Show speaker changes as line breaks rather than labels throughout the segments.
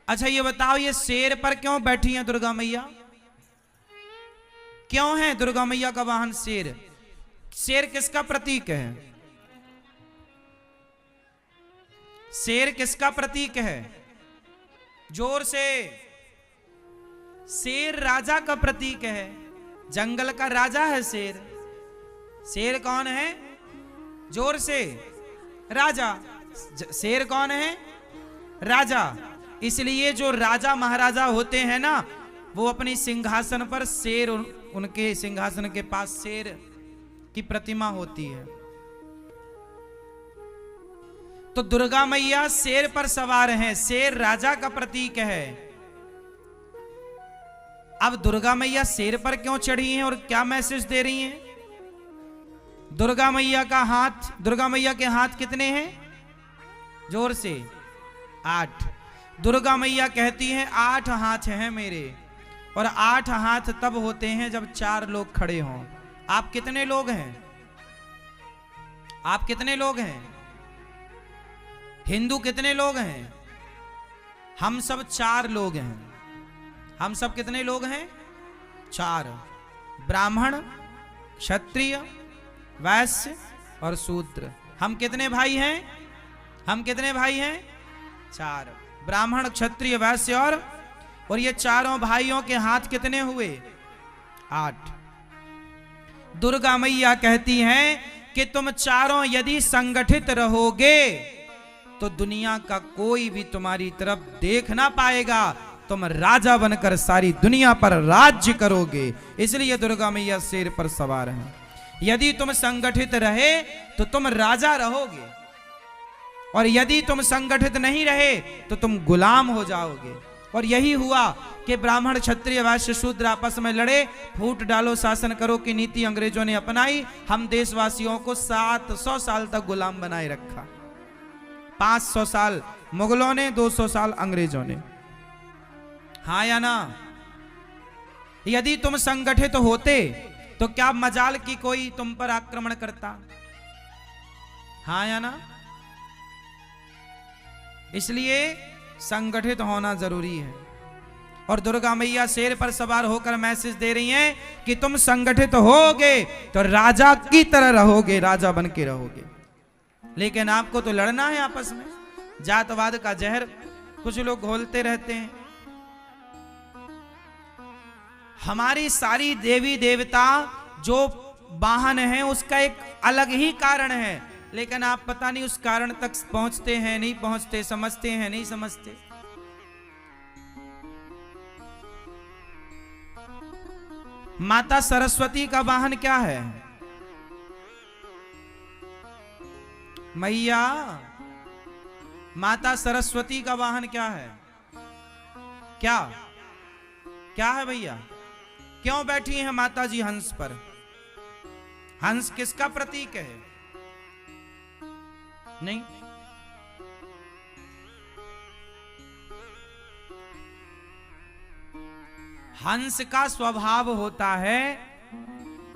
अच्छा ये बताओ, ये शेर पर क्यों बैठी हैं दुर्गा मैया? क्यों है दुर्गा मैया का वाहन शेर? शेर किसका प्रतीक है? शेर किसका प्रतीक है? जोर से। शेर राजा का प्रतीक है, जंगल का राजा है शेर। शेर कौन है? जोर से। राजा। शेर कौन है? राजा। इसलिए जो राजा महाराजा होते हैं ना, वो अपनी सिंहासन पर शेर, उनके सिंहासन के पास शेर की प्रतिमा होती है। तो दुर्गा मैया शेर पर सवार हैं, शेर राजा का प्रतीक है। अब दुर्गा मैया शेर पर क्यों चढ़ी हैं और क्या मैसेज दे रही हैं? दुर्गा मैया का हाथ, दुर्गा मैया के हाथ कितने हैं? जोर से। 8। दुर्गा मैया कहती हैं 8 हाथ हैं मेरे, और 8 हाथ तब होते हैं जब 4 लोग खड़े हों। आप कितने लोग हैं? आप कितने लोग हैं? हिंदू कितने लोग हैं? हम सब 4 लोग हैं। हम सब कितने लोग हैं? 4। ब्राह्मण, क्षत्रिय, वैश्य और शूद्र। हम कितने भाई हैं? हम कितने भाई हैं? 4। ब्राह्मण, क्षत्रिय, वैश्य और ये चारों भाइयों के हाथ कितने हुए? 8। दुर्गा मैया कहती हैं कि तुम चारों यदि संगठित रहोगे तो दुनिया का कोई भी तुम्हारी तरफ देख ना पाएगा, तुम राजा बनकर सारी दुनिया पर राज्य करोगे। इसलिए दुर्गा मैया शेर पर सवार हैं। यदि तुम संगठित रहे तो तुम राजा रहोगे, और यदि तुम संगठित नहीं रहे तो तुम गुलाम हो जाओगे। और यही हुआ कि ब्राह्मण, क्षत्रिय, वैश्य, शूद्र आपस में लड़े। फूट डालो शासन करो की नीति अंग्रेजों ने अपनाई। हम देशवासियों को 700 साल तक गुलाम बनाए रखा। 500 साल मुगलों ने, 200 साल अंग्रेजों ने। हाँ या ना? यदि तुम संगठित होते तो क्या मजाल की कोई तुम पर आक्रमण करता? हाँ या ना? इसलिए संगठित होना जरूरी है। और दुर्गा मैया शेर पर सवार होकर मैसेज दे रही हैं कि तुम संगठित होगे तो राजा की तरह रहोगे, राजा बन के रहोगे। लेकिन आपको तो लड़ना है आपस में। जातवाद का जहर कुछ लोग घोलते रहते हैं। हमारी सारी देवी देवता जो वाहन है उसका एक अलग ही कारण है, लेकिन आप पता नहीं उस कारण तक पहुंचते हैं नहीं पहुंचते, समझते हैं नहीं समझते। माता सरस्वती का वाहन क्या है? मैया, माता सरस्वती का वाहन क्या है? क्या क्या है भैया? क्यों बैठी हैं माता जी हंस पर? हंस किसका प्रतीक है? नहीं, हंस का स्वभाव होता है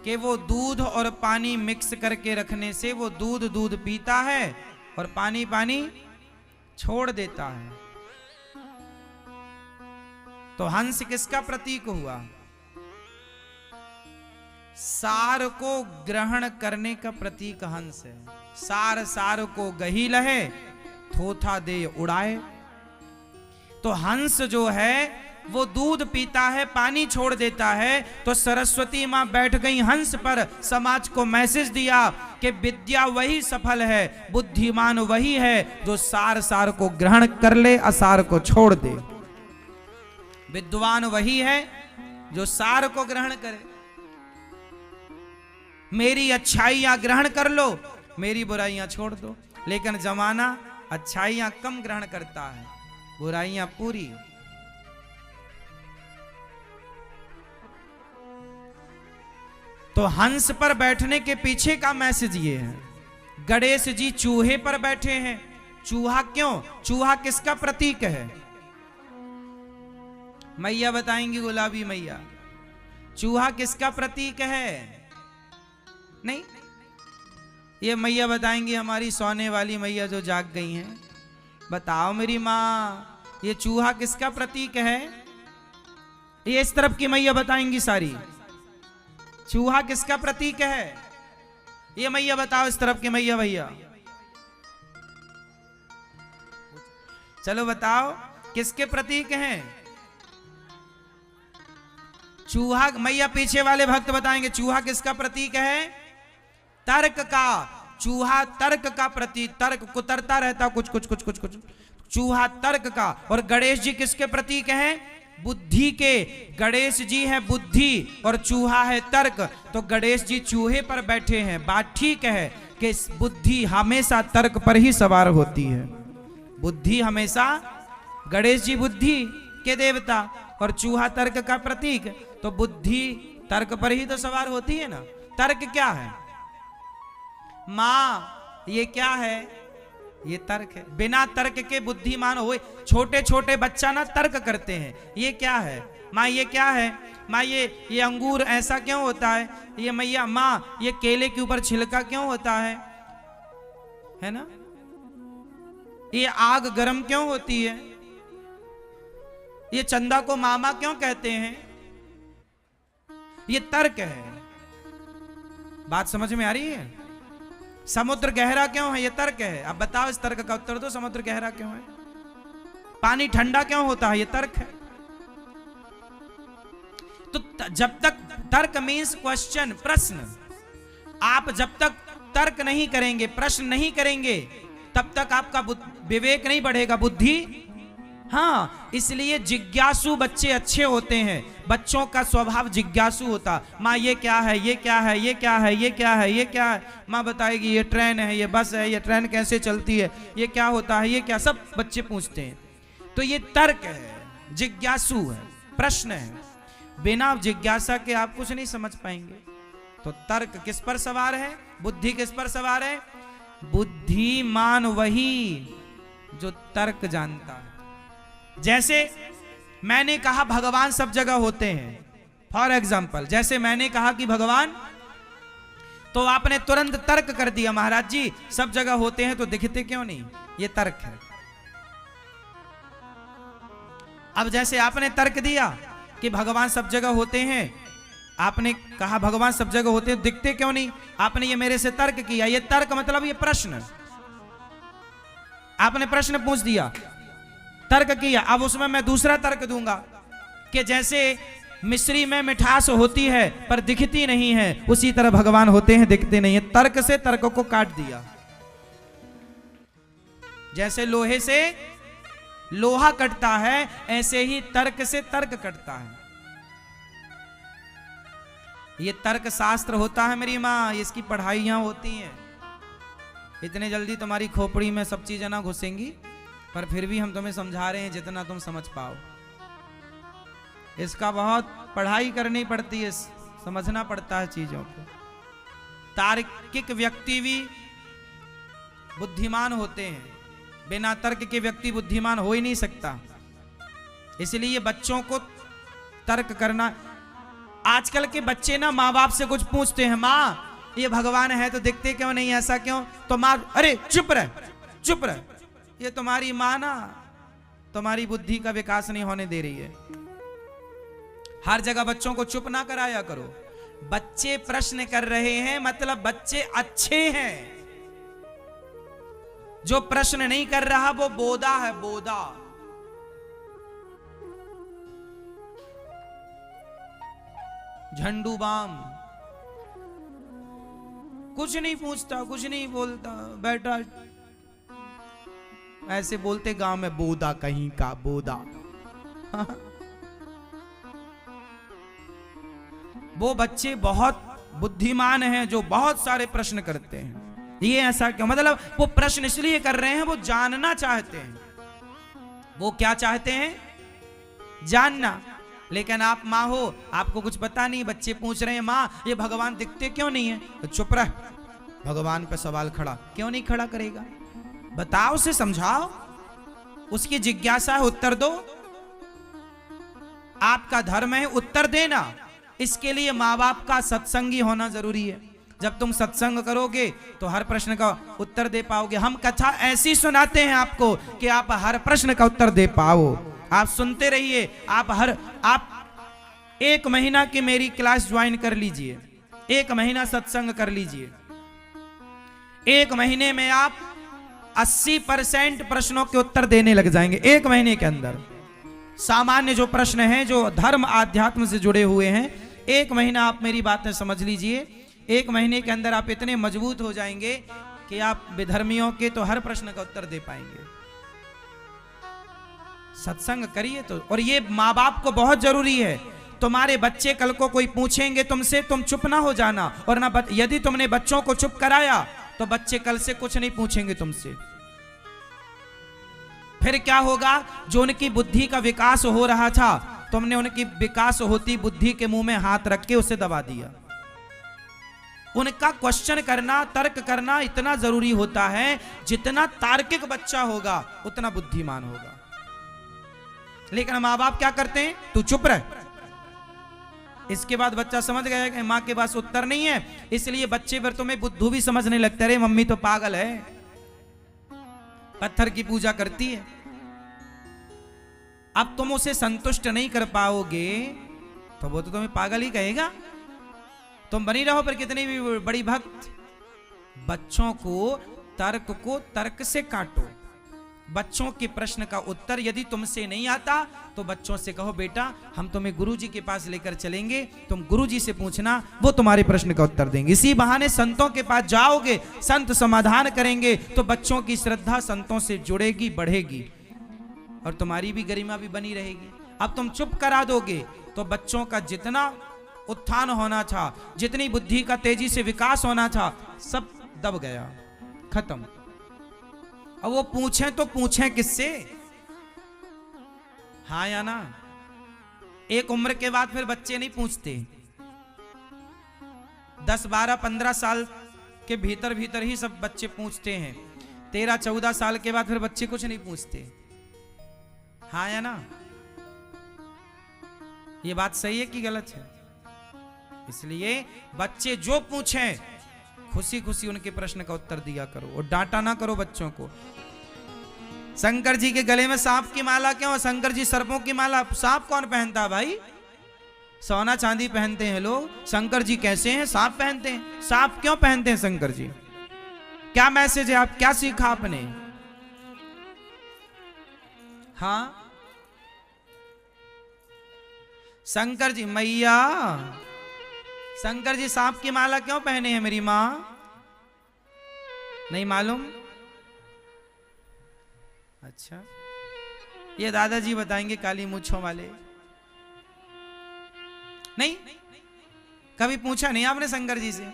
कि वो दूध और पानी मिक्स करके रखने से वो दूध पीता है और पानी छोड़ देता है। तो हंस किसका प्रतीक हुआ? सार को ग्रहण करने का प्रतीक हंस है। सार को गही लहे, थोथा दे उड़ाए। तो हंस जो है वो दूध पीता है, पानी छोड़ देता है। तो सरस्वती मां बैठ गई हंस पर, समाज को मैसेज दिया कि विद्या वही सफल है, बुद्धिमान वही है जो सार को ग्रहण कर ले, असार को छोड़ दे। विद्वान वही है जो सार को ग्रहण करे। मेरी अच्छाइयां ग्रहण कर लो, मेरी बुराइयां छोड़ दो। लेकिन जमाना अच्छाइयां कम ग्रहण करता है, बुराइयां पूरी। तो हंस पर बैठने के पीछे का मैसेज ये है। गणेश जी चूहे पर बैठे हैं। चूहा क्यों? चूहा किसका प्रतीक है? मैया बताएंगी, गुलाबी मैया, चूहा किसका प्रतीक है? नहीं, ये मैया बताएंगी, हमारी सोने वाली मैया जो जाग गई हैं। बताओ मेरी माँ, ये चूहा किसका प्रतीक है? ये इस तरफ की मैया बताएंगी सारी। चूहा किसका प्रतीक है? ये मैया बताओ, इस तरफ के मैया भैया, चलो बताओ किसके प्रतीक हैं? चूहा, मैया पीछे वाले भक्त बताएंगे चूहा किसका प्रतीक है? तर्क का। चूहा तर्क का प्रतीक, तर्क कुतरता रहता कुछ कुछ कुछ कुछ कुछ, चूहा तर्क का। और गणेश जी किसके प्रतीक हैं? बुद्धि के। गणेश जी है बुद्धि और चूहा है तर्क। तो गणेश जी चूहे पर बैठे हैं। बात ठीक है कि बुद्धि हमेशा तर्क पर ही सवार होती है। बुद्धि हमेशा, गणेश जी बुद्धि के देवता और चूहा तर्क का प्रतीक, तो बुद्धि तर्क पर ही तो सवार होती है ना। तर्क क्या है? मां, ये क्या है? ये तर्क है। बिना तर्क के बुद्धिमान हुए। छोटे छोटे बच्चा ना तर्क करते हैं, ये क्या है? माँ ये क्या है? माँ ये अंगूर ऐसा क्यों होता है? ये मैया माँ ये केले के ऊपर छिलका क्यों होता है ना? ये आग गर्म क्यों होती है? ये चंदा को मामा क्यों कहते हैं? ये तर्क है। बात समझ में आ रही है? समुद्र गहरा क्यों है? ये तर्क है। अब बताओ, इस तर्क का उत्तर दो, समुद्र गहरा क्यों है? पानी ठंडा क्यों होता है? ये तर्क है। तो जब तक तर्क मीन्स क्वेश्चन, प्रश्न, आप जब तक तर्क नहीं करेंगे, प्रश्न नहीं करेंगे, तब तक आपका विवेक नहीं बढ़ेगा, बुद्धि। हाँ, इसलिए जिज्ञासु बच्चे अच्छे होते हैं। बच्चों का स्वभाव जिज्ञासु होता। माँ ये क्या है? ये क्या है? ये क्या है? ये क्या है? ये क्या है? माँ बताएगी ये ट्रेन है, ये बस है, ये ट्रेन कैसे चलती है, ये क्या होता है, ये क्या, सब बच्चे पूछते हैं। तो ये तर्क है, जिज्ञासु है, प्रश्न है। बिना जिज्ञासा के आप कुछ नहीं समझ पाएंगे। तो तर्क किस पर सवार है? बुद्धि किस पर सवार है? बुद्धिमान वही जो तर्क जानता है। जैसे मैंने कहा भगवान सब जगह होते हैं, फॉर एग्जाम्पल, जैसे मैंने कहा कि भगवान, तो आपने तुरंत तर्क कर दिया, महाराज जी सब जगह होते हैं तो दिखते क्यों नहीं? ये तर्क है। अब जैसे आपने तर्क दिया कि भगवान सब जगह होते हैं, आपने कहा भगवान सब जगह होते हैं, दिखते क्यों नहीं? आपने ये मेरे से तर्क किया। ये तर्क मतलब ये प्रश्न, आपने प्रश्न पूछ दिया, तर्क किया। अब उसमें मैं दूसरा तर्क दूंगा कि जैसे मिश्री में मिठास होती है पर दिखती नहीं है, उसी तरह भगवान होते हैं, दिखते नहीं है। तर्क से तर्क को काट दिया। जैसे लोहे से लोहा कटता है, ऐसे ही तर्क से तर्क कटता है। ये तर्क शास्त्र होता है मेरी माँ, इसकी पढ़ाइयाँ होती हैं। इतने जल्दी तुम्हारी खोपड़ी में सब चीजें ना घुसेंगी, पर फिर भी हम तुम्हें समझा रहे हैं जितना तुम समझ पाओ। इसका बहुत पढ़ाई करनी पड़ती है, समझना पड़ता है चीजों को। तार्किक व्यक्ति भी बुद्धिमान होते हैं, बिना तर्क के व्यक्ति बुद्धिमान हो ही नहीं सकता। इसलिए बच्चों को तर्क करना। आजकल के बच्चे ना माँ बाप से कुछ पूछते हैं, माँ ये भगवान है तो दिखते क्यों नहीं, ऐसा क्यों? तो माँ अरे चुप रह, चुप रह, ये तुम्हारी माँ ना तुम्हारी बुद्धि का विकास नहीं होने दे रही है। हर जगह बच्चों को चुप ना कराया करो। बच्चे प्रश्न कर रहे हैं मतलब बच्चे अच्छे हैं। जो प्रश्न नहीं कर रहा वो बोदा है, बोदा। झंडू बाम कुछ नहीं पूछता, कुछ नहीं बोलता, बैठा ऐसे बोलते गांव में, बोदा कहीं का बोदा। वो बच्चे बहुत बुद्धिमान हैं जो बहुत सारे प्रश्न करते हैं। ये ऐसा क्यों? मतलब वो प्रश्न इसलिए कर रहे हैं, वो जानना चाहते हैं। वो क्या चाहते हैं? जानना। लेकिन आप माँ हो, आपको कुछ पता नहीं, बच्चे पूछ रहे हैं माँ ये भगवान दिखते क्यों नहीं है? तो चुप रह, भगवान पे सवाल खड़ा क्यों नहीं खड़ा करेगा? बताओ, उसे समझाओ, उसकी जिज्ञासा है, उत्तर दो। आपका धर्म है उत्तर देना। इसके लिए माँ बाप का सत्संगी होना जरूरी है। जब तुम सत्संग करोगे तो हर प्रश्न का उत्तर दे पाओगे। हम कथा ऐसी सुनाते हैं आपको कि आप हर प्रश्न का उत्तर दे पाओ। आप सुनते रहिए। आप 1 महीना की मेरी क्लास ज्वाइन कर लीजिए, 1 महीना सत्संग कर लीजिए। 1 महीने में आप 80% प्रश्नों के उत्तर देने लग जाएंगे। 1 महीने के अंदर सामान्य जो प्रश्न हैं, जो धर्म आध्यात्म से जुड़े हुए हैं, 1 महीना आप मेरी बातें समझ लीजिए। 1 महीने के अंदर आप इतने मजबूत हो जाएंगे कि आप विधर्मियों के तो हर प्रश्न का उत्तर दे पाएंगे। सत्संग करिए तो। और ये माँ बाप को बहुत जरूरी है। तुम्हारे बच्चे कल को कोई पूछेंगे तुमसे, तुम चुप ना हो जाना। और ना यदि तुमने बच्चों को चुप कराया तो बच्चे कल से कुछ नहीं पूछेंगे तुमसे। फिर क्या होगा? जो उनकी बुद्धि का विकास हो रहा था, तुमने उनकी विकास होती बुद्धि के मुंह में हाथ रख के उसे दबा दिया। उनका क्वेश्चन करना, तर्क करना इतना जरूरी होता है। जितना तार्किक बच्चा होगा उतना बुद्धिमान होगा। लेकिन माँ बाप क्या करते हैं? तू चुप रह। इसके बाद बच्चा समझ गया कि माँ के पास उत्तर नहीं है, इसलिए बच्चे पर तुम्हें बुद्धू भी समझने लगते। अरे मम्मी तो पागल है, पत्थर की पूजा करती है। अब तुम उसे संतुष्ट नहीं कर पाओगे तो वो तो तुम्हें पागल ही कहेगा। तुम बनी रहो पर कितनी भी बड़ी भक्त। बच्चों को तर्क से काटो। बच्चों के प्रश्न का उत्तर यदि तुमसे नहीं आता तो बच्चों से कहो, बेटा हम तुम्हें गुरुजी के पास लेकर चलेंगे, तुम गुरुजी से पूछना, वो तुम्हारे प्रश्न का उत्तर देंगे। इसी बहाने संतों के पास जाओगे, संत समाधान करेंगे तो बच्चों की श्रद्धा संतों से जुड़ेगी, बढ़ेगी और तुम्हारी भी गरिमा भी बनी रहेगी। अब तुम चुप करा दोगे तो बच्चों का जितना उत्थान होना था, जितनी बुद्धि का तेजी से विकास होना था, सब दब गया, खत्म। अब वो पूछें तो पूछें किससे? हाँ या ना? एक उम्र के बाद फिर बच्चे नहीं पूछते। 10, 12, 15 साल के भीतर भीतर ही सब बच्चे पूछते हैं। 13, 14 साल के बाद फिर बच्चे कुछ नहीं पूछते। हाँ या ना? ये बात सही है कि गलत है? इसलिए बच्चे जो पूछें खुशी खुशी उनके प्रश्न का उत्तर दिया करो और डांटा ना करो बच्चों को। शंकर जी के गले में सांप की माला क्यों? शंकर जी सर्पों की माला, सांप कौन पहनता भाई? सोना चांदी पहनते हैं लोग। शंकर जी कैसे हैं? सांप पहनते हैं। सांप क्यों पहनते हैं शंकर जी? क्या मैसेज है? आप क्या सीखा आपने? हाँ, शंकर जी मैया, शंकर जी सांप की माला क्यों पहने हैं मेरी मां? नहीं मालूम? अच्छा, ये दादाजी बताएंगे, काली मूंछों वाले। नहीं, कभी पूछा नहीं आपने शंकर जी से?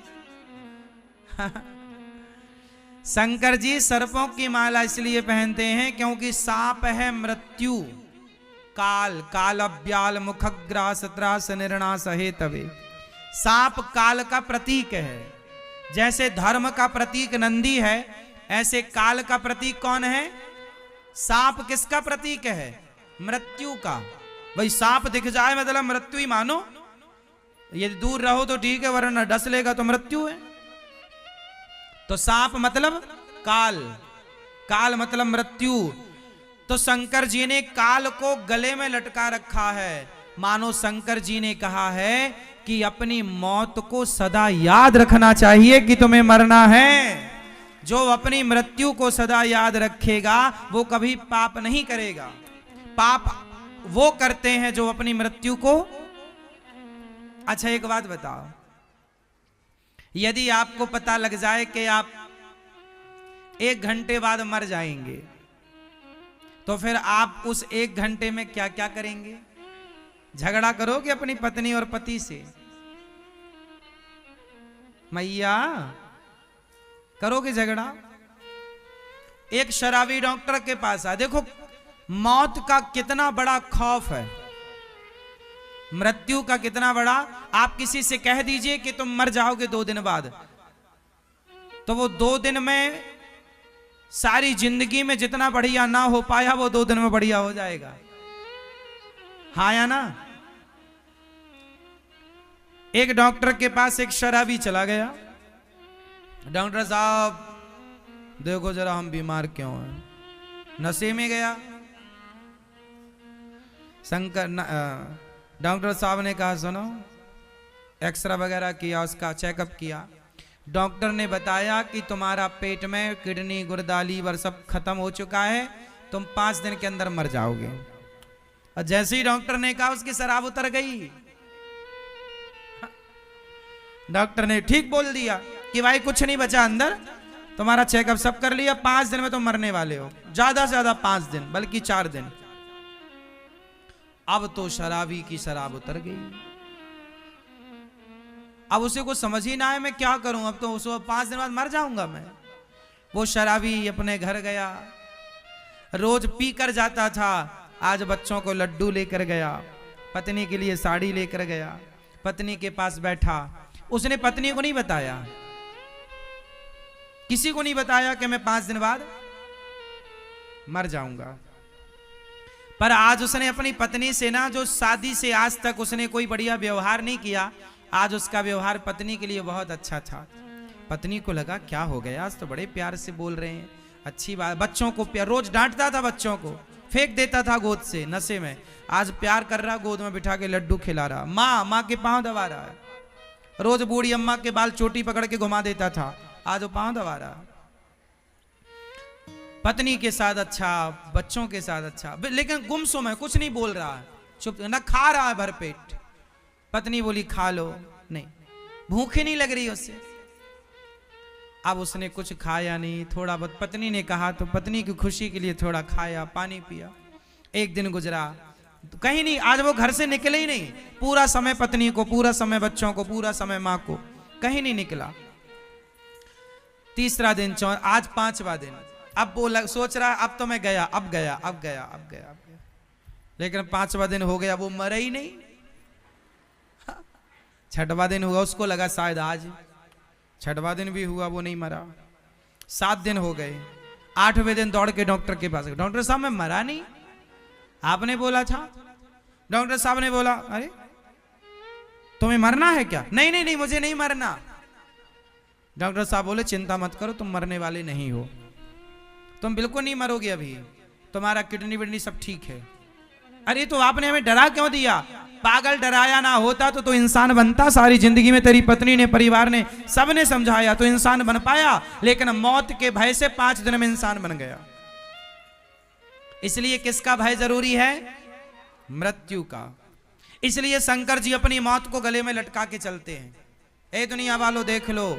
शंकर जी सर्पों की माला इसलिए पहनते हैं क्योंकि सांप है मृत्यु, काल, कालव्याल मुखग्रास त्रास निर्णास हेतवे। सांप काल का प्रतीक है। जैसे धर्म का प्रतीक नंदी है, ऐसे काल का प्रतीक कौन है? सांप किसका प्रतीक है? मृत्यु का। भाई सांप दिख जाए मतलब मृत्यु ही मानो। यदि दूर रहो तो ठीक है, वरना डस लेगा तो मृत्यु है। तो सांप मतलब काल, काल मतलब मृत्यु। तो शंकर जी ने काल को गले में लटका रखा है। मानो शंकर जी ने कहा है कि अपनी मौत को सदा याद रखना चाहिए कि तुम्हें मरना है। जो अपनी मृत्यु को सदा याद रखेगा वो कभी पाप नहीं करेगा। पाप वो करते हैं जो अपनी मृत्यु को। अच्छा एक बात बताओ, यदि आपको पता लग जाए कि आप 1 घंटे बाद मर जाएंगे तो फिर आप उस 1 घंटे में क्या क्या करेंगे? झगड़ा करोगे अपनी पत्नी और पति से? मैया, करोगे झगड़ा? एक शराबी डॉक्टर के पास आ, देखो मौत का कितना बड़ा खौफ है, मृत्यु का कितना बड़ा। आप किसी से कह दीजिए कि तुम मर जाओगे 2 दिन बाद, तो वो 2 दिन में सारी जिंदगी में जितना बढ़िया ना हो पाया वो 2 दिन में बढ़िया हो जाएगा। हाँ या ना? एक डॉक्टर के पास एक शराबी चला गया, डॉक्टर साहब देखो जरा हम बीमार क्यों हैं। नशे में गया। डॉक्टर साहब ने कहा सुनो, एक्सरे वगैरह किया, उसका चेकअप किया। डॉक्टर ने बताया कि तुम्हारा पेट में किडनी गुर्दा लीवर सब खत्म हो चुका है, तुम 5 दिन के अंदर मर जाओगे। और जैसे ही डॉक्टर ने कहा उसकी शराब उतर गई। डॉक्टर ने ठीक बोल दिया कि भाई कुछ नहीं बचा अंदर, तुम्हारा चेकअप सब कर लिया, 5 दिन में तुम मरने वाले हो, ज्यादा से ज्यादा 5 दिन बल्कि 4 दिन। अब तो शराबी की शराब उतर गई। अब उसे कुछ समझ ही ना आए मैं क्या करूं, अब तो उसको 5 दिन बाद मर जाऊंगा मैं। वो शराबी अपने घर गया, रोज पी कर जाता था, आज बच्चों को लड्डू लेकर गया, पत्नी के लिए साड़ी लेकर गया, पत्नी के पास बैठा। उसने पत्नी को नहीं बताया, किसी को नहीं बताया कि मैं 5 दिन बाद मर जाऊंगा। पर आज उसने अपनी पत्नी से ना, जो शादी से आज तक उसने कोई बढ़िया व्यवहार नहीं किया, आज उसका व्यवहार पत्नी के लिए बहुत अच्छा था। पत्नी को लगा क्या हो गया, आज तो बड़े प्यार से बोल रहे हैं, अच्छी बात। बच्चों को प्यार, रोज डांटता था, बच्चों को फेंक देता था गोद से नशे में, आज प्यार कर रहा, गोद में बिठा के लड्डू खिला रहा, माँ के पांव दबा रहा है। रोज बूढ़ी अम्मा के बाल चोटी पकड़ के घुमा देता था, आज वो पांव दबा रहा। पत्नी के साथ अच्छा, बच्चों के साथ अच्छा, लेकिन गुमसुम है, कुछ नहीं बोल रहा है, चुप न, खा रहा है भरपेट। पत्नी बोली खा लो, नहीं, भूख ही नहीं लग रही उसे। अब उसने कुछ खाया नहीं, थोड़ा बहुत पत्नी ने कहा तो पत्नी की खुशी के लिए थोड़ा खाया, पानी पिया। एक दिन गुजरा, कहीं नहीं, आज वो घर से निकले ही नहीं, पूरा समय पत्नी को, पूरा समय बच्चों को, पूरा समय माँ को, कहीं नहीं निकला। तीसरा दिन, आज 5वां दिन। अब वो सोच रहा अब तो मैं गया, अब गया, लेकिन 5वां दिन हो गया, वो मरा ही नहीं। 6वां दिन हुआ, उसको लगा शायद आज, 6वां दिन भी हुआ, वो नहीं मरा। 7 दिन हो गए, 8वें दिन दौड़ के डॉक्टर के पास, डॉक्टर साहब मैं मरा नहीं, आपने बोला था। डॉक्टर साहब ने बोला अरे तुम्हें मरना है क्या? नहीं, मुझे नहीं मरना। डॉक्टर साहब बोले चिंता मत करो, तुम मरने वाले नहीं हो, तुम बिल्कुल नहीं मरोगे, अभी तुम्हारा किडनी विडनी सब ठीक है। अरे तो आपने हमें डरा क्यों दिया? पागल, डराया ना होता तो इंसान बनता। सारी जिंदगी में तेरी पत्नी ने, परिवार ने, सबने समझाया तो इंसान बन पाया, लेकिन मौत के भय से 5 दिन में इंसान बन गया। इसलिए किसका भय जरूरी है? मृत्यु का। इसलिए शंकर जी अपनी मौत को गले में लटका के चलते हैं। ए दुनिया वालों देख लो,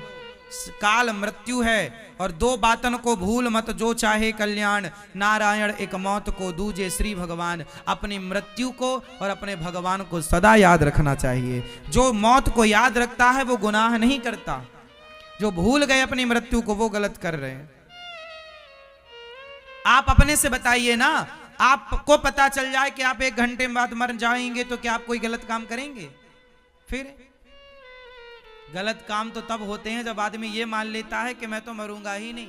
काल मृत्यु है, और 2 बातन को भूल मत, जो चाहे कल्याण, नारायण एक मौत को, दूजे श्री भगवान। अपनी मृत्यु को और अपने भगवान को सदा याद रखना चाहिए। जो मौत को याद रखता है वो गुनाह नहीं करता, जो भूल गए अपनी मृत्यु को वो गलत कर रहे हैं। आप अपने से बताइए ना, आपको पता चल जाए कि आप 1 घंटे बाद मर जाएंगे तो क्या आप कोई गलत काम करेंगे? फिर गलत काम तो तब होते हैं जब आदमी ये मान लेता है कि मैं तो मरूंगा ही नहीं।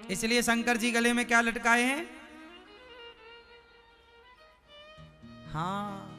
इसलिए शंकर जी गले में क्या लटकाए हैं? हाँ,